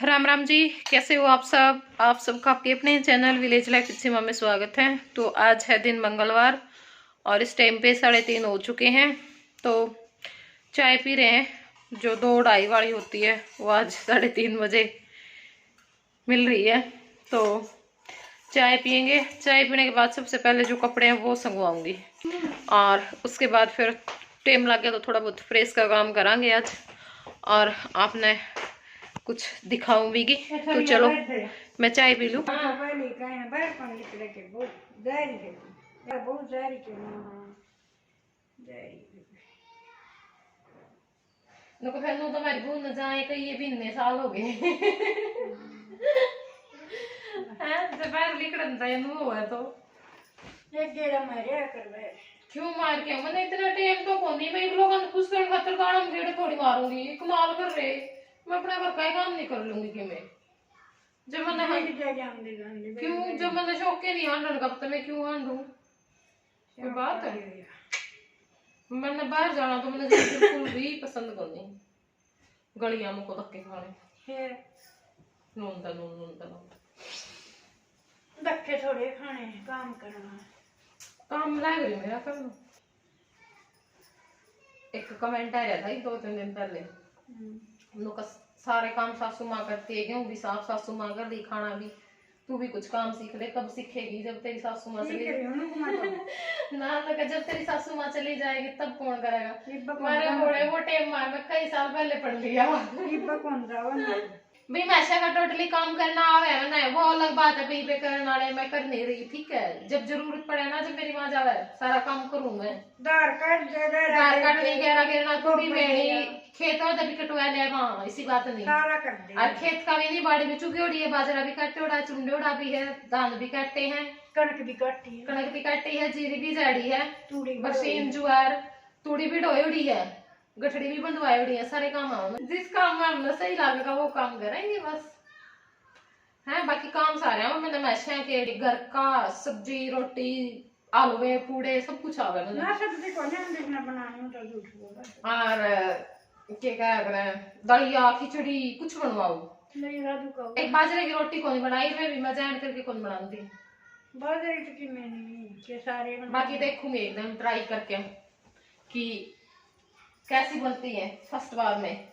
राम राम जी, कैसे हो आप सब। आप सबका आपके अपने चैनल विलेज लाइफ सिमा में स्वागत है। तो आज है दिन मंगलवार और इस टाइम पे 3:30 हो चुके हैं। तो चाय पी रहे हैं। जो 2-2:30 वाली होती है वो आज 3:30 बजे मिल रही है। तो चाय पियेंगे। चाय पीने के बाद सबसे पहले जो कपड़े हैं वो संगवाऊंगी और उसके बाद फिर टाइम लग गया तो थोड़ा बहुत प्रेस का काम करांगे आज। और आपने कुछ दिखाऊं भी। तो चलो मैं चाय पी लूं। तो मेरी बहन न जाए कई ये भी इतने साल हो गए दोपहर लिखड़न हुआ है तो एक गेड़ा मारे कर क्यों मार के मैंने इतना टाइम तो कोनी मैं लोगों को खुश करने खातिर गाना में गेड़े थोड़ी मारूंगी। कमाल कर रहे मैं अपने घर का काम नहीं कर लूंगी कि मैं जब मैंने क्यों जब मैंने शौक के नहीं हांडन कब तो मैं क्यों हांडू कोई बात है। मैंने बाहर जाना तो मैंने बिल्कुल भी पसंद को नहीं गलियां में को धक्के खाने नून धक्के थोड़े खाने काम करना काम लग रही मेरा करना। एक कमेंट आ रहा था 2-3 दिन पहले लोग सारे काम सासू माँ करती है गेहूं भी साफ सासू माँ कर दी खाना भी तू भी कुछ काम सीख ले। कब सीखेगी जब तेरी सासू माँ चली ना तो जब तेरी सासू माँ चली जाएगी तब कौन करेगा। मारे घोड़े वो टेम मार मैं कई साल पहले पढ़ लिया भाई मैशा का टोटली काम करना आवे ना वो अलग बात है। भाई पे करने वाले मैं कर नहीं रही ठीक है। जब जरूरत पड़े ना जब मेरी माँ जावे सारा काम करूँ मैं। दार काट नहीं कह रहा गिरना तू भी मेरी खेत में तभी कटवा ले वहाँ इसी बात नहीं सारा कर दे। और खेत का भी नहीं बाड़ी में चुकी उड़ी है बाजरा भी काटे उड़ा चुंडे उड़ा भी है धान भी काटे हैं कणक भी काटी है जीरी भी जाड़ी है बरसीन जुआर तूड़ी भी ढोई उड़ी है गठड़ी भी बंधवाई उड़ी है सारे काम आओ जिस काम में हमने सही लगेगा वो काम करेंगे बस है। बाकी काम सारे हैं मैंने मैशा के घर का सब्जी रोटी आलू पूड़े सब कुछ आवे ना सब्जी को नहीं देखना बनाने तो झूठ बोला और क्या कह दलिया खिचड़ी कुछ बनवाओ नहीं राजू का एक बाजरे की रोटी कौन बनाई मैं भी मैं जान करके कौन बनाती बाजरे की मैंने के सारे बाकी देखूंगी एकदम ट्राई करके कि कैसी बनती है फर्स्ट बार में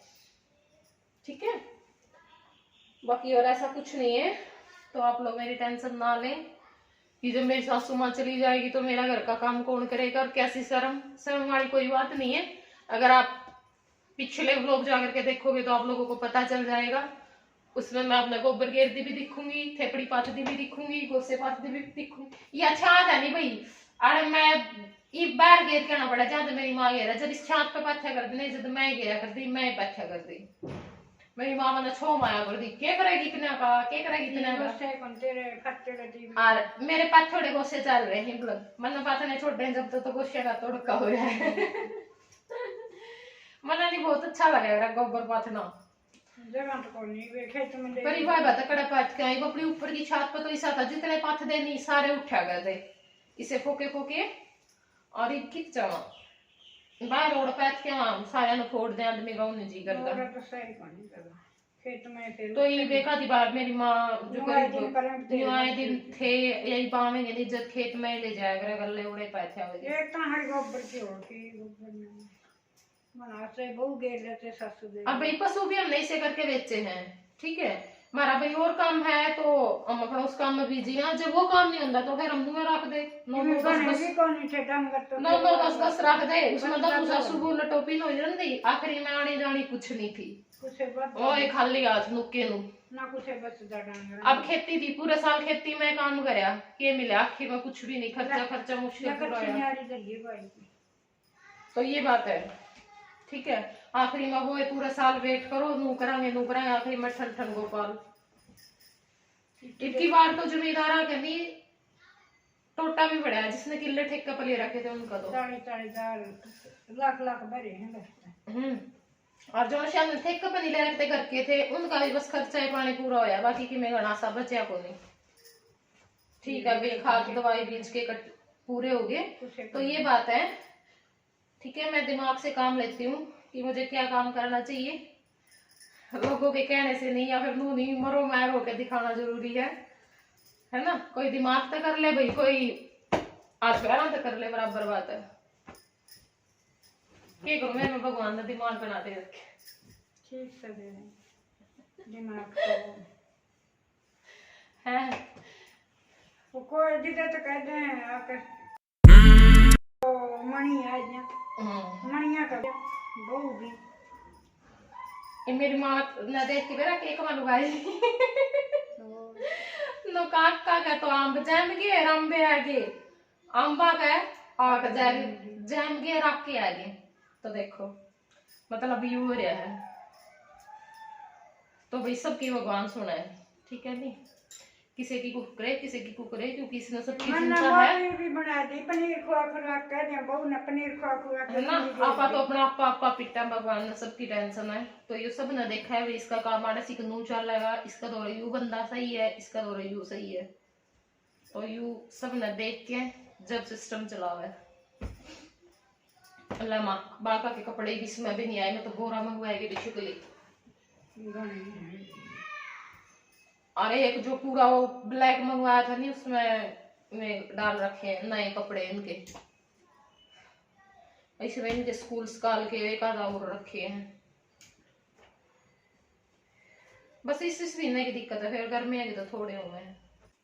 ठीक है। बाकी और ऐसा कुछ नहीं है तो आप लोग मेरी टेंशन ना लें कि जब मेरी सासू माँ चली जाएगी तो मेरा घर का काम कौन करेगा। और कैसी शर्म वाली कोई बात नहीं है। अगर आप पिछले व्लॉग जाकर के देखोगे तो आप लोगों को पता चल जाएगा। उसमें मैं अपने गोबर गेरती भी दिखूंगी थेपड़ी पाथती भी दिखूंगी गोसे पाथती भी दिखूंगी। ये अच्छा आता नहीं भाई अरे मैं ये बाहर गेर के आना पड़ा जहां तो मेरी माँ गेरा जब इस छात पे पाथ्या कर दी जब मैं गेरा कर दी मैं पाथ्या कर दी मेरी माँ ने छो माया कर दी क्या करेगी इतना का क्या करेगी इतना का। और मेरे पास थोड़े गोसे चल रहे हैं मतलब पाथने छोटे जब तो गोसे का तोड़का हो रहा है मना नहीं बहुत अच्छा लगेगा गोबर पाथना जगह तो नहीं खेत में परिवार बता कड़ा पाथ के आई अपनी ऊपर की छत पर तो ऐसा था जितने पाथ दे नहीं सारे उठा गए थे इसे फोके और एक खिंच जावा बाहर रोड पाथ के हम सारे ने फोड़ दे आदमी गांव ने जी करता तो सही कोनी करता खेत में फिर तो ये देखा थी बार मेरी माँ जो करीब आए दिन थे यही पावेंगे नहीं जब खेत में ले जाया करे गले उड़े पाथे एक तो हर गोबर की होती गोबर अब भाई पशु भी हम नहीं से करके बेचे हैं ठीक है। हमारा भाई और काम है तो हम अपना उस काम में बिजी हैं। जब वो काम नहीं होता तो फिर हम मुँह रख दे 9-10 रख दे उसमें तो सुबह टोपी लो जल्दी आखिरी में आनी जानी कुछ नहीं थी ओए खाली हाथ नुके नु ना कुछ बच अब खेती थी पूरे साल खेती में काम करया के मिले आखिर में कुछ भी नहीं खर्चा मुश्किल पूरा तो ये बात है ठीक है। आखिरी में वो पूरा साल वेट करो नू करांगे आखिरी में ठन गोपाल इतनी बार तो जमींदारा कहती टोटा भी पड़ा है जिसने किले ठेके पर ले रखे थे उनका तो 40 लाख भरे हैं और जो शायद ठेके पर नहीं ले रखते घर के थे उनका भी बस खर्चा ही पानी पूरा होया बाकी की में घना सा बचा को नहीं ठीक है भाई खाद दवाई बीज के पूरे हो गए तो ये बात है ठीक है। मैं दिमाग से काम लेती हूँ कि मुझे क्या काम करना चाहिए लोगों के कहने से नहीं, या फिर नू नहीं मरो मैर होके दिखाना जरूरी है ना। कोई दिमाग तो कर ले भाई, कोई आज पैरा तो कर ले, बराबर बात है। क्या करूं मैं भगवान ने दिमाग बनाते रखे। ठीक है दिमाग तो है वो कोई दिखे तो कहते हैं आकर तो मणि आ जा, मणिया कर बहू भी ये मेरी माँ ने देख के मेरा केक मनवाई नो काका का तो आम जैम के रंबे आगे आंबा का और जैम के रख के आगे। तो देखो मतलब यू हो रहा है, तो भाई सबकी भगवान सुना है, ठीक है नहीं, किसी की कुकरे किसी की कुकरे, क्योंकि इसने सबकी चिंता है। भी बना दी पनीर खुआ खुआ कह दे बहू ने पनीर खुआ खुआ है ना। आपा तो अपना आपा आपा पिटा, भगवान ने सबकी टेंशन है। तो ये सब ने देखा है, इसका काम आड़ा सिकनू चल रहा, इसका दौर यू बंदा सही है, इसका दौर यू सही है, तो यू सब ने देख के जब सिस्टम चलावा है। अल्लाह माँ बाका के कपड़े भी इसमें भी नहीं आए, मैं तो गोरा मंगवाएगी बेसिकली। अरे एक जो पूरा वो ब्लैक मंगवाया था नहीं, उसमें में डाल रखे हैं नए कपड़े इनके, इसमें इनके स्कूल स्काल के एक आधा और रखे हैं। बस इस महीने की दिक्कत है, फिर गर्मियाँ की तो थोड़े हुए हैं।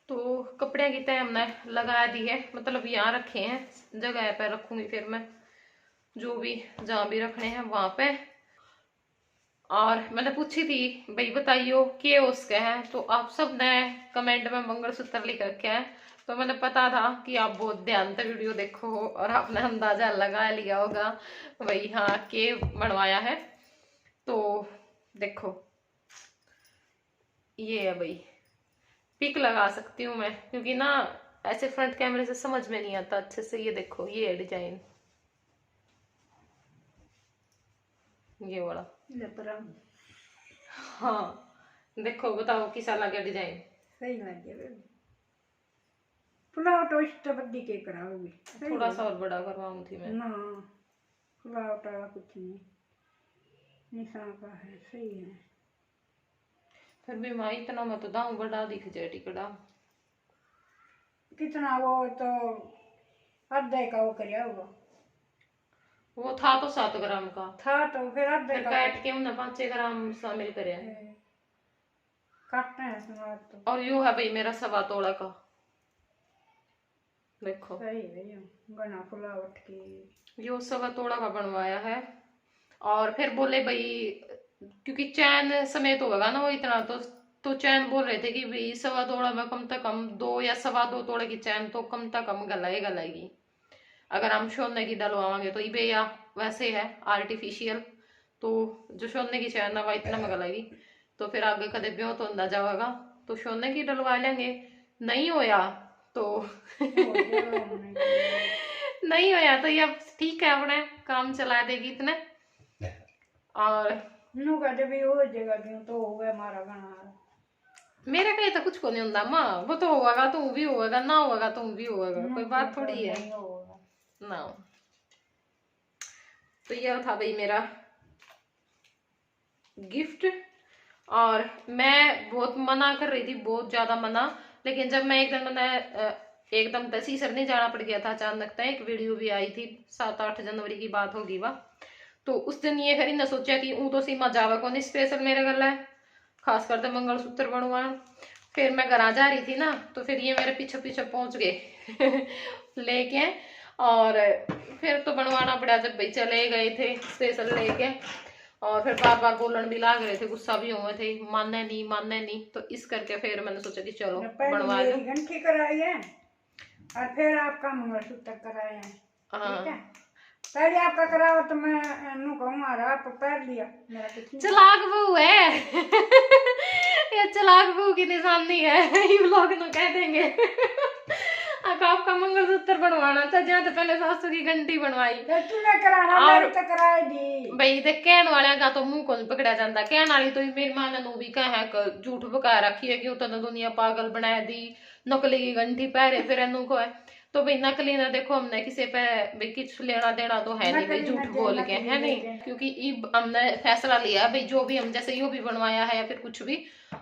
तो कपड़े की तय हमने लगा दी है, मतलब यहाँ रखे हैं, जगह पे रखूंगी फिर मैं जो भी जहाँ भी रखने हैं वहां पे। और मैंने पूछी थी भाई बताइयो के उसका है, तो आप सब ने कमेंट में मंगलसूत्र लिख रखे हैं, तो मैंने पता था कि आप बहुत ध्यान से वीडियो देखो हो और आपने अंदाजा लगा लिया होगा भाई हाँ के बनवाया है। तो देखो ये है भाई, पिक लगा सकती हूँ मैं, क्योंकि ना ऐसे फ्रंट कैमरे से समझ में नहीं आता अच्छे से। ये देखो ये है डिजाइन, ये वाला। हाँ देखो बताओ किसा लगे डिजाइन। सही लगे फुलावट तो बड़ी के कराओगी, थोड़ा सा और बड़ा करवाऊं थी मैं ना, फुलावट वाला कुछ नहीं, निशान का है, सही है। फिर भी माँ इतना मत तो दाऊ बड़ा दिख जाए टिकड़ा। कितना वो तो आधे का वो कराया होगा, वो था तो 7 ग्राम का था, तो फिर आधे का काट के हमने 5-6 ग्राम शामिल करे काटना है समाज तो। और यू है भाई मेरा 1.25 तोला का, देखो सही है गना फुलावट की, यो 1.25 तोला का बनवाया है। और फिर बोले भाई क्योंकि चैन समेत होगा ना वो इतना, तो चैन बोल रहे थे कि भाई 1.25 तोला में कम से कम 2 या 2.25 तोले की चैन तो कम से कम गलाएगी। अगर हम सोने की डलवाएंगे तो ये या वैसे है आर्टिफिशियल, तो जो सोने की चैन है वह इतना में गलाएगी, तो फिर आगे कदे ब्यों तो अंदाजा होगा, तो सोने की डलवा लेंगे। नहीं होया तो नहीं होया तो ये ठीक है, अपने काम चला देगी इतने। और नू कहते भी हो जाएगा क्यों तो होगा हमारा गाना, मेरे कहीं तो कुछ को नहीं होता माँ, वो तो होगा तू भी होगा, ना होगा तू भी होगा, कोई बात थोड़ी है ना। तो यह था भाई मेरा गिफ्ट। और मैं बहुत मना कर रही थी, बहुत ज्यादा मना, लेकिन जब मैं एकदम तहसीसर नहीं जाना पड़ गया था अचानक, एक वीडियो भी आई थी 7-8 जनवरी की बात होगी वह, तो उस दिन ये फिर इन्हें सोचा कि ऊँ तो सीमा जावा कौन स्पेशल मेरे गला है, खास करते मंगलसूत्र बनवान। फिर मैं घर आ जा रही थी ना, तो फिर ये मेरे पीछे पीछे पहुंच गए लेके, और फिर तो बनवाना पड़ा जब भाई चले गए थे स्पेशल लेके। और फिर बार बार बोलन भी लाग रहे थे, गुस्सा भी हुए थे, मानने नहीं, तो इस करके फिर मैंने सोचा कि चलो बनवा लो। घंटी कराई है और फिर आपका मंगलसूत्र कराया है, ठीक है। पहले आपका कराओ तो मैं कहूँगा आप पैर लिया मेरा कुछ चलाक बहू है ये चलाक बहू की निशानी है, ये लोग ना कह देंगे आपका मंगलसूत्र बनवाना था, जहाँ तो पहले सासू की घंटी बनवाई तूने कराना, और तो कराई दी भाई। देख कहने वाले का तो मुंह को नहीं पकड़ा जाता, कहने वाली तो मेरी माँ ने भी कहा है झूठ बका रखी है कि उतना दुनिया पागल बना दी, नकली की घंटी पहरे फिर को है। तो भाई नकली ना देखो, हमने किसी पे भाई कुछ लेना देना तो है नहीं भाई, झूठ बोल के, है नहीं। क्योंकि इब हमने फैसला लिया भाई, जो भी हम जैसे यो भी बनवाया है या फिर कुछ भी,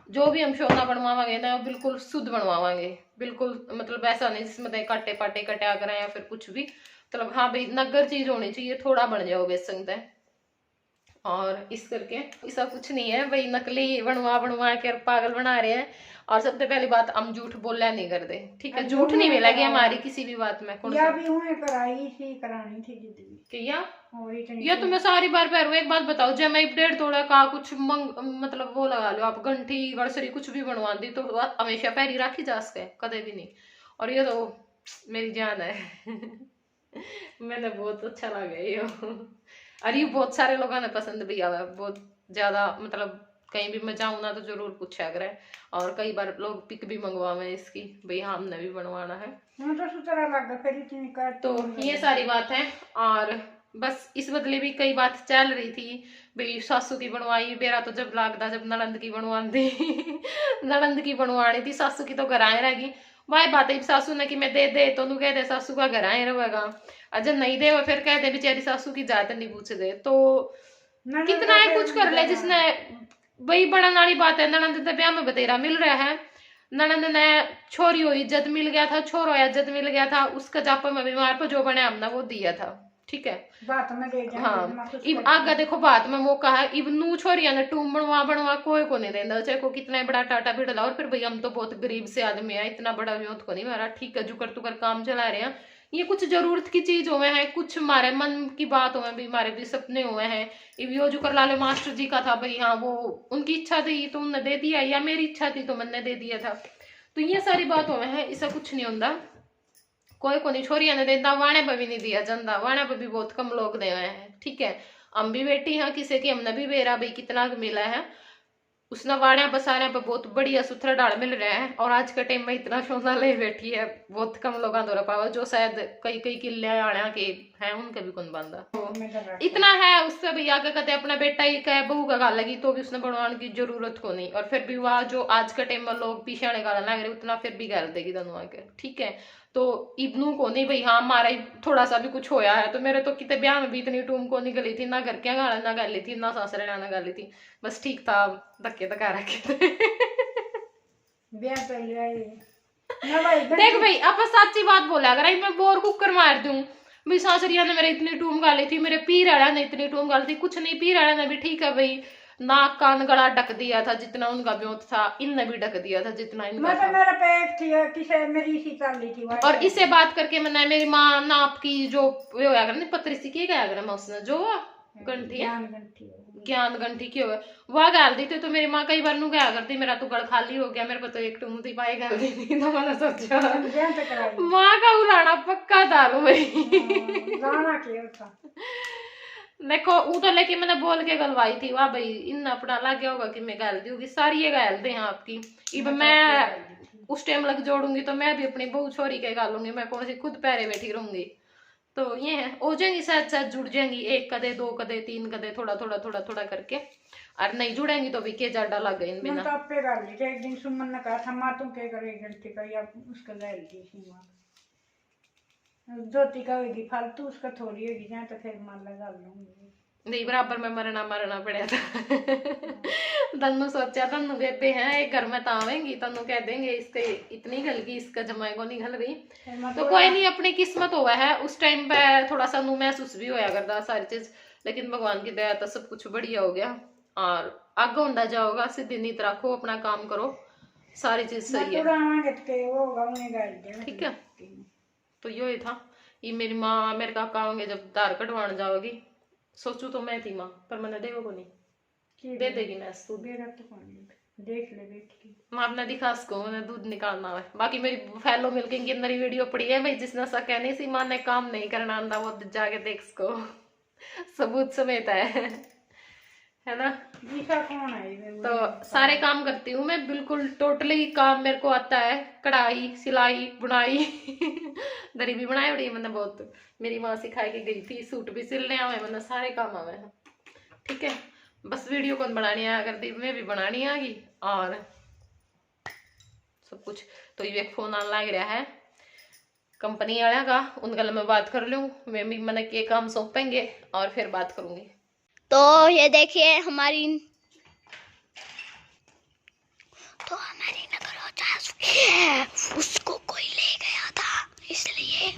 जो भी हम सोना बनवावांगे ना बिल्कुल शुद्ध बनवावांगे, बिल्कुल मतलब ऐसा नहीं जिसमें काटे पाटे कटा कर या फिर कुछ भी, मतलब हाँ भाई नगर चीज होनी चाहिए, थोड़ा बन जाओ बेसन है। और इस करके ऐसा कुछ नहीं है भाई, नकली बनवा बनवा के पागल बना रहे हैं। और सबसे पहली बात, हम झूठ बोलना नहीं करते, ठीक है, झूठ नहीं मिलेगी हमारी किसी भी बात में। कौन सा भी हुए कराई थी, करानी थी जितनी क्या, और इतनी या तुम्हें सारी बार पैर, एक बात बताओ, जब मैं डेढ़ तोड़ा का कुछ मतलब वो लगा लो आप, घंटी वर्सरी कुछ भी बनवा दी तो हमेशा पैर ही राखी जा सके, कदे भी नहीं। और ये तो मेरी जान है मैंने बहुत अच्छा लगा ये और ये बहुत सारे लोगों ने पसंद भी आया, बहुत ज्यादा, मतलब कहीं भी मैं जाऊँ ना तो जरूर पूछा करे। और कई बार लोग पिक भी मंगवावे इसकी, भाई हाँ हमने भी बनवाना है, तो सुतरा लगा फिर इतनी कर। तो ये सारी बात है। और बस इस बदले भी कई बात चल रही थी भाई, सासू की बनवाई, मेरा तो जब लगता जब ननंद की बनवाती ननंद की बनवानी थी, सासू की तो घर आए रहेगी। वही बात है, सासू ने कि मैं दे दे तो कह दे सासू का घर आए रहेगा, अजय नहीं दे फिर कह दे बेचारी सासू की जात नहीं पूछ दे, तो कितना है कुछ कर ले जिसने, वही बड़ा नाली बात है। ननंद तो ब्याह में बतेरा मिल रहा है, ननंद ने छोरी हो इज्जत मिल गया था, छोरो इज्जत मिल गया था, उसका जापा में बीमार पर जो बने हमने वो दिया था, ठीक है बात में दे हाँ। इब आगे देखो बात में मौका है, इब नू छोरिया ने टूम बनवा बनवा कोई को नहीं देना, चाहे को कितना बड़ा टाटा बिड़ला। और फिर भाई हम तो बहुत गरीब से आदमी है, इतना बड़ा व्योत को नहीं मारा, ठीक है जुकर तुकर काम चला रहे हैं। ये कुछ जरूरत की चीज हुए हैं, कुछ हमारे मन की बात हुए भी, हमारे भी सपने हुए हैं। इब यो जुकर लाले मास्टर जी का था भाई, हाँ वो उनकी इच्छा थी तो उन्होंने दे दिया, या मेरी इच्छा थी तो मैंने दे दिया था। तो ये सारी बात हुए हैं, ऐसा कुछ नहीं होता, कोई को नहीं छोरिया ने देता, वाणे पर भी नहीं दिया जाता, वाणे पर भी बहुत कम लोग दे हुए हैं, ठीक है। हम भी बेटी हैं किसी की, हमने भी बेरा भाई कितना मिला है, उसने वाड़िया बसारिया पे बहुत बढ़िया सुथरा डाल मिल रहा है। और आज के टाइम में इतना सोना ले बैठी है, बहुत कम लोग दौरा पावा, जो शायद कई कई किले आने के हैं उनके भी कौन बांधा, तो इतना है उससे भैया के कहते अपना बेटा ही कहे बहू का गाल लगी तो भी उसने बनवाने की जरूरत को नहीं। और फिर भी वह जो आज के टाइम में लोग पीछे आने गाला लग रहे उतना फिर भी गाल देगी दोनों के, ठीक है। तो इब्नू को नहीं भाई, हाँ हमारा थोड़ा सा भी कुछ होया है तो मेरे तो कितने ब्याह में भी इतनी टूम को निकली थी, ना घर के गाला ना गाली थी, ना सासरे ना गाली थी, बस ठीक था, धक्के धक्का रखे थे ब्याह कर लिया देख भाई आप सच्ची बात बोला, अगर मैं बोर कुकर मार दूं भाई, सासरिया ने मेरे इतनी टूम गाली थी, मेरे पीर आड़ा ने इतनी टूम गाली थी, कुछ नहीं पीर आड़ा ने भी ठीक है भाई नाक कान गला ढक दिया था, जितना उनका ब्योत था इनने भी ढक दिया था जितना इनका था। मेरा पेट थी किसे मेरी सी चल रही थी। और इससे बात करके मैंने मेरी माँ नाप की जो होया कर पतरी सी की गया कर उसने जो घंटी ज्ञान घंटी की हो वह गाल दी थी, तो मेरी माँ कई बार नू गया करती मेरा तो गड़ खाली हो गया, मेरे को तो एक टूम थी पाए गाल दी थी, तो मैंने सोचा माँ का उलाना पक्का दारू भाई देखो वो तो लेके मैंने बोल के गलवाई थी, वाह भाई इन अपना लग गया होगा कि मैं गाल दी होगी, सारी ये गाल दे हैं आपकी। इब मैं उस टाइम लग जोड़ूंगी तो मैं भी अपनी बहू छोरी के गालूंगी, मैं कौन सी खुद पैरे बैठी रहूंगी। तो ये है हो जाएंगी साथ साथ जुड़ जाएंगी, एक कदे दो कदे तीन कदे थोड़ा थोड़ा थोड़ा थोड़ा करके, और नहीं जुड़ेंगी तो भी के जाडा लग गए इन बिना। तो एक दिन सुमन ने कहा था माँ तुम क्या करे घंटे का, या उसका गाल दी धोती का होगी फालतू, उसका थोड़ी होगी जाए तो फिर मान लगा लूंगी नहीं बराबर में मरना मरना पड़ा था तन्नू सोचा तन्नू बेबे हैं एक घर में तो आवेंगी, तन्नू कह देंगे इसके इतनी गल गई इसका जमाए को नहीं गल गई, तो कोई नहीं अपनी किस्मत हुआ है। उस टाइम पे थोड़ा सा नू महसूस भी होया करता सारी चीज, लेकिन भगवान की दया तो सब कुछ बढ़िया हो गया और आगे होता जाओगा, सीधी नीत रखो अपना काम करो, सारी चीज सही है, ठीक है। तो यो ही था, ये मेरी माँ मेरे काका होंगे जब धार कटवाने जाओगी, सोचू तो मैं थी माँ पर मैंने देखो को नहीं दे देगी मैं दूध देख ले बेटी माँ अपना दिखा सको उन्हें दूध निकालना है। बाकी मेरी फैलो मिल्किंग की अंदर ही वीडियो पड़ी है भाई, जिसने सा कहने सी माँ ने काम नहीं करना आंदा वो जाके देख सको सबूत समेत है ना। कौन है तो सारे काम करती हूँ मैं बिल्कुल टोटली काम मेरे को आता है, कढ़ाई सिलाई बुनाई दरी भी बनाई बड़ी मैंने बहुत, मेरी माँ सिखा के गई थी, सूट भी सिलने आवे मैंने, सारे काम आवे हैं, ठीक है। बस वीडियो कौन बनानी है अगर मैं भी बनानी आ गई और सब कुछ। तो ये फोन आने लग रहा है, कंपनी वाला का उनका मैं बात कर लूँ, मैं भी मैंने के काम सौंपेंगे और फिर बात करूंगी। तो ये देखिए हमारी नगर उसको कोई ले गया था, इसलिए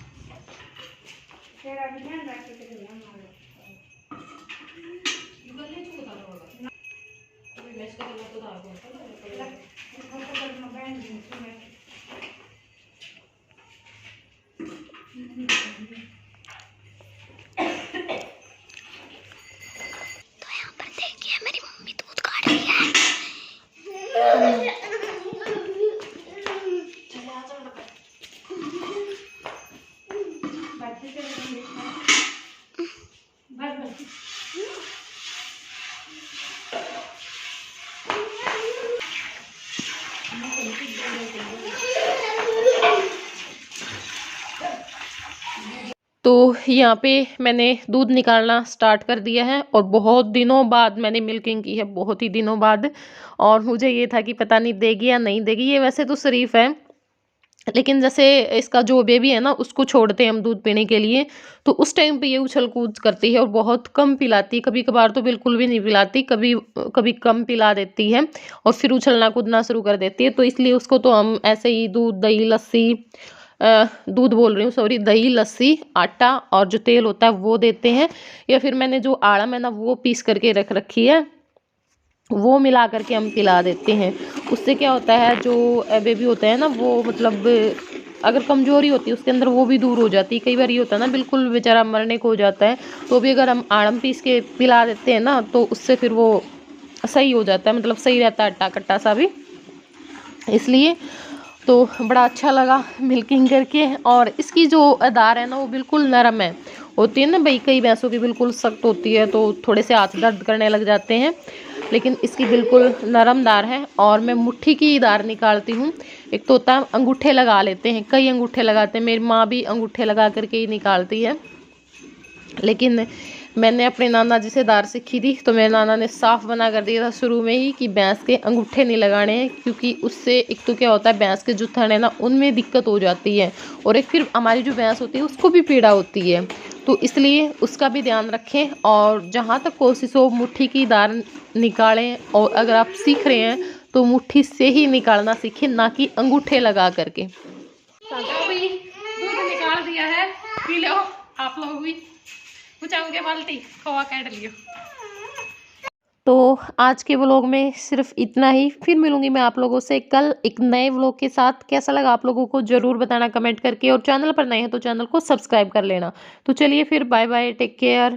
तेरा भी ध्यान रख के तो यहाँ पर देखिए मेरी मम्मी दूध काट रही है। तो यहाँ पे मैंने दूध निकालना स्टार्ट कर दिया है और बहुत दिनों बाद मैंने मिल्किंग की है, बहुत ही दिनों बाद। और मुझे ये था कि पता नहीं देगी या नहीं देगी। ये वैसे तो शरीफ है, लेकिन जैसे इसका जो बेबी है ना उसको छोड़ते हैं हम दूध पीने के लिए, तो उस टाइम पे ये उछल कूद करती है और बहुत कम पिलाती, कभी कभार तो बिल्कुल भी नहीं पिलाती, कभी कभी कम पिला देती है और फिर उछलना कूदना शुरू कर देती है। तो इसलिए उसको तो हम ऐसे ही दूध दही लस्सी दूध बोल रही हूँ सॉरी, दही लस्सी आटा और जो तेल होता है वो देते हैं, या फिर मैंने जो आड़म है ना वो पीस करके रख रखी है वो मिला करके हम पिला देते हैं। उससे क्या होता है जो बेबी होता है ना वो मतलब अगर कमजोरी होती है उसके अंदर वो भी दूर हो जाती है। कई बार ये होता है ना बिल्कुल बेचारा मरने को हो जाता है, तो भी अगर हम आड़म पीस के पिला देते हैं ना तो उससे फिर वो सही हो जाता है, मतलब सही रहता है अट्टा कट्टा सा भी। इसलिए तो बड़ा अच्छा लगा मिल्किंग करके। और इसकी जो अदार है ना वो बिल्कुल नरम है, होती है ना भाई कई भैंसों की बिल्कुल सख्त होती है तो थोड़े से हाथ दर्द करने लग जाते हैं, लेकिन इसकी बिल्कुल नरम दार है। और मैं मुट्ठी की दार निकालती हूँ। एक तो होता है अंगूठे लगा लेते हैं, कई अंगूठे लगाते हैं, मेरी माँ भी अंगूठे लगा करके ही निकालती है, लेकिन मैंने अपने नाना जी से दार सीखी थी तो मेरे नाना ने साफ मना कर दिया था शुरू में ही कि भैंस के अंगूठे नहीं लगाने हैं, क्योंकि उससे एक तो क्या होता है भैंस के जो थन है ना उनमें दिक्कत हो जाती है, और एक फिर हमारी जो भैंस होती है उसको भी पीड़ा होती है, तो इसलिए उसका भी ध्यान रखें। और जहाँ तक कोशिश हो मुट्ठी की दार निकालें, और अगर आप सीख रहे हैं तो मुट्ठी से ही निकालना सीखें, ना कि अंगूठे लगा करके। दूध निकाल दिया है, पी लो आप लोग भी, कुछ बाल्टी खोआ काट लियो। तो आज के व्लॉग में सिर्फ इतना ही, फिर मिलूंगी मैं आप लोगों से कल एक नए व्लॉग के साथ। कैसा लगा आप लोगों को जरूर बताना कमेंट करके, और चैनल पर नए हैं तो चैनल को सब्सक्राइब कर लेना। तो चलिए फिर बाय बाय, टेक केयर।